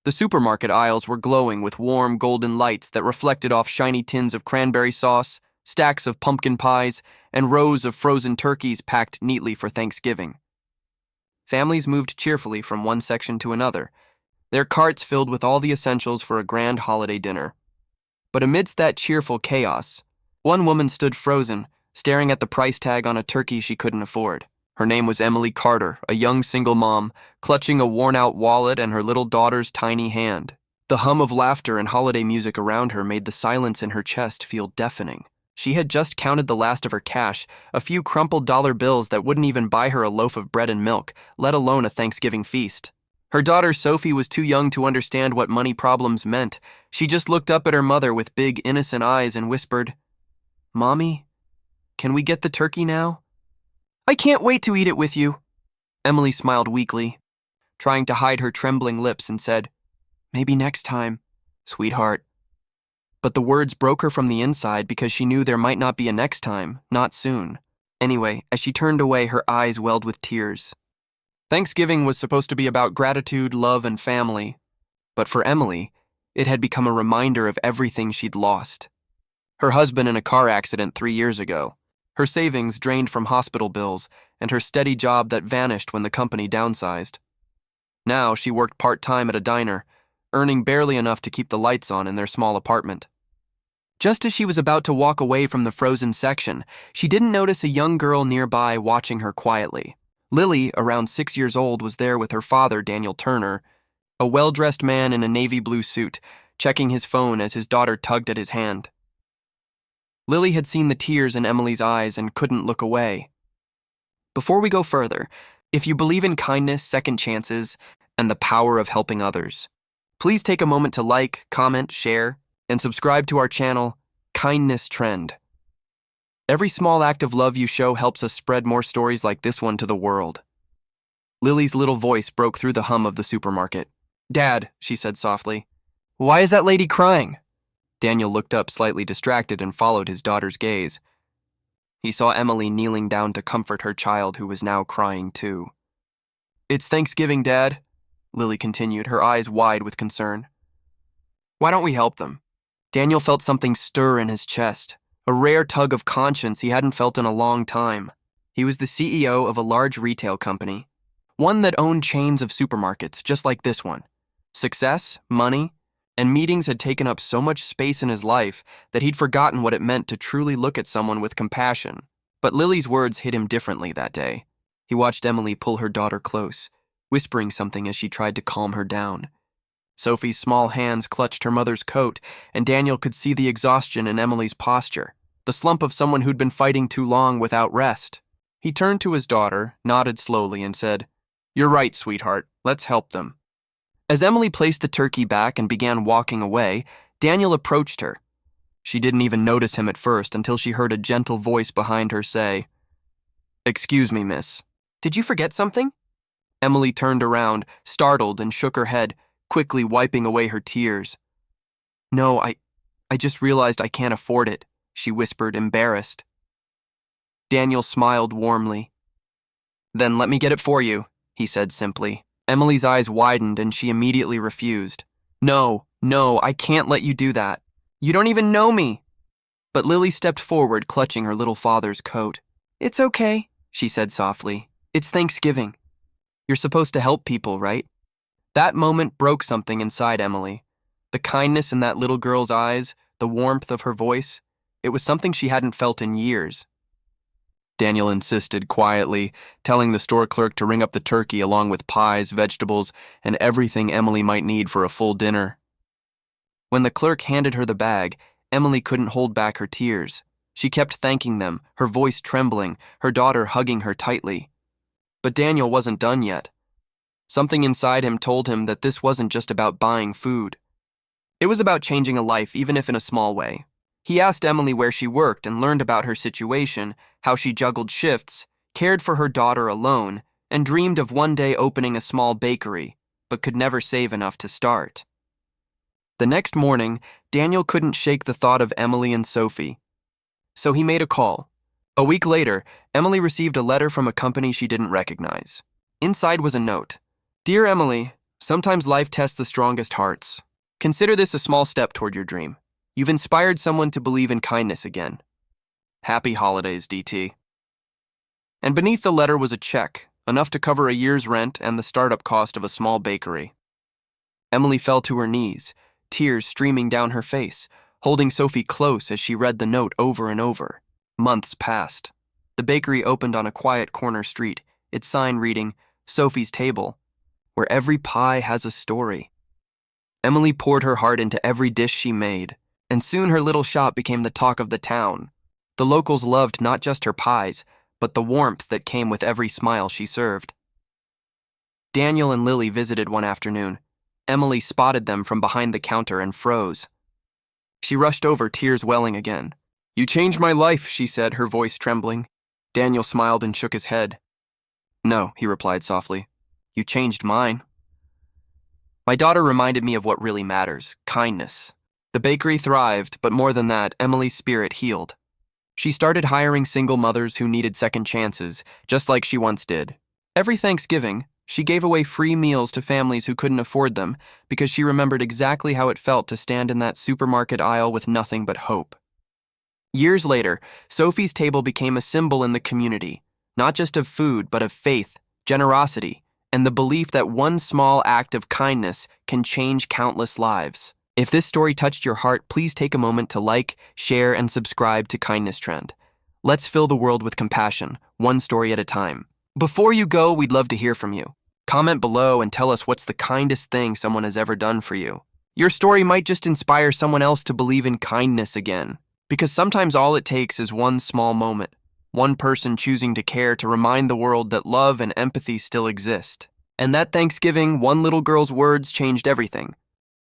The supermarket aisles were glowing with warm golden lights that reflected off shiny tins of cranberry sauce, stacks of pumpkin pies, and rows of frozen turkeys packed neatly for Thanksgiving. Families moved cheerfully from one section to another, their carts filled with all the essentials for a grand holiday dinner. But amidst that cheerful chaos, one woman stood frozen, staring at the price tag on a turkey she couldn't afford. Her name was Emily Carter, a young single mom, clutching a worn-out wallet and her little daughter's tiny hand. The hum of laughter and holiday music around her made the silence in her chest feel deafening. She had just counted the last of her cash, a few crumpled dollar bills that wouldn't even buy her a loaf of bread and milk, let alone a Thanksgiving feast. Her daughter Sophie was too young to understand what money problems meant. She just looked up at her mother with big, innocent eyes and whispered, "Mommy, can we get the turkey now?" "I can't wait to eat it with you." Emily smiled weakly, trying to hide her trembling lips, and said, "Maybe next time, sweetheart." But the words broke her from the inside because she knew there might not be a next time, not soon. Anyway, as she turned away, her eyes welled with tears. Thanksgiving was supposed to be about gratitude, love, and family. But for Emily, it had become a reminder of everything she'd lost. Her husband in a car accident 3 years ago, her savings drained from hospital bills, and her steady job that vanished when the company downsized. Now she worked part-time at a diner, earning barely enough to keep the lights on in their small apartment. Just as she was about to walk away from the frozen section, she didn't notice a young girl nearby watching her quietly. Lily, around 6 years old, was there with her father, Daniel Turner, a well-dressed man in a navy blue suit, checking his phone as his daughter tugged at his hand. Lily had seen the tears in Emily's eyes and couldn't look away. Before we go further, if you believe in kindness, second chances, and the power of helping others, please take a moment to like, comment, share, and subscribe to our channel, Kindness Trend. Every small act of love you show helps us spread more stories like this one to the world. Lily's little voice broke through the hum of the supermarket. "Dad," she said softly, "why is that lady crying?" Daniel looked up slightly distracted and followed his daughter's gaze. He saw Emily kneeling down to comfort her child who was now crying too. "It's Thanksgiving, Dad," Lily continued, her eyes wide with concern. "Why don't we help them?" Daniel felt something stir in his chest, a rare tug of conscience he hadn't felt in a long time. He was the CEO of a large retail company, one that owned chains of supermarkets just like this one. Success, money, and meetings had taken up so much space in his life that he'd forgotten what it meant to truly look at someone with compassion. But Lily's words hit him differently that day. He watched Emily pull her daughter close, whispering something as she tried to calm her down. Sophie's small hands clutched her mother's coat, and Daniel could see the exhaustion in Emily's posture, the slump of someone who'd been fighting too long without rest. He turned to his daughter, nodded slowly, and said, "You're right, sweetheart. Let's help them." As Emily placed the turkey back and began walking away, Daniel approached her. She didn't even notice him at first until she heard a gentle voice behind her say, "Excuse me, miss. Did you forget something?" Emily turned around, startled, and shook her head, quickly wiping away her tears. "No, I just realized I can't afford it," she whispered, embarrassed. Daniel smiled warmly. "Then let me get it for you," he said simply. Emily's eyes widened and she immediately refused. No, I can't let you do that. You don't even know me." But Lily stepped forward, clutching her little father's coat. "It's okay," she said softly. "It's Thanksgiving. You're supposed to help people, right?" That moment broke something inside Emily. The kindness in that little girl's eyes, the warmth of her voice, it was something she hadn't felt in years. Daniel insisted quietly, telling the store clerk to ring up the turkey along with pies, vegetables, and everything Emily might need for a full dinner. When the clerk handed her the bag, Emily couldn't hold back her tears. She kept thanking them, her voice trembling, her daughter hugging her tightly. But Daniel wasn't done yet. Something inside him told him that this wasn't just about buying food. It was about changing a life, even if in a small way. He asked Emily where she worked and learned about her situation, how she juggled shifts, cared for her daughter alone, and dreamed of one day opening a small bakery, but could never save enough to start. The next morning, Daniel couldn't shake the thought of Emily and Sophie. So he made a call. A week later, Emily received a letter from a company she didn't recognize. Inside was a note. "Dear Emily, Sometimes life tests the strongest hearts. Consider this a small step toward your dream. You've inspired someone to believe in kindness again. Happy holidays, DT. And beneath the letter was a check, enough to cover a year's rent and the startup cost of a small bakery. Emily fell to her knees, tears streaming down her face, holding Sophie close as she read the note over and over. Months passed. The bakery opened on a quiet corner street, its sign reading, Sophie's Table, where every pie has a story. Emily poured her heart into every dish she made, and soon her little shop became the talk of the town. The locals loved not just her pies, but the warmth that came with every smile she served. Daniel and Lily visited one afternoon. Emily spotted them from behind the counter and froze. She rushed over, tears welling again. "You changed my life," she said, her voice trembling. Daniel smiled and shook his head. "No," he replied softly. "You changed mine." My daughter reminded me of what really matters, kindness. The bakery thrived, but more than that, Emily's spirit healed. She started hiring single mothers who needed second chances, just like she once did. Every Thanksgiving, she gave away free meals to families who couldn't afford them because she remembered exactly how it felt to stand in that supermarket aisle with nothing but hope. Years later, Sophie's Table became a symbol in the community, not just of food, but of faith, generosity, and the belief that one small act of kindness can change countless lives. If this story touched your heart, please take a moment to like, share, and subscribe to Kindness Trend. Let's fill the world with compassion, one story at a time. Before you go, we'd love to hear from you. Comment below and tell us what's the kindest thing someone has ever done for you. Your story might just inspire someone else to believe in kindness again, because sometimes all it takes is one small moment, one person choosing to care to remind the world that love and empathy still exist. And that Thanksgiving, one little girl's words changed everything.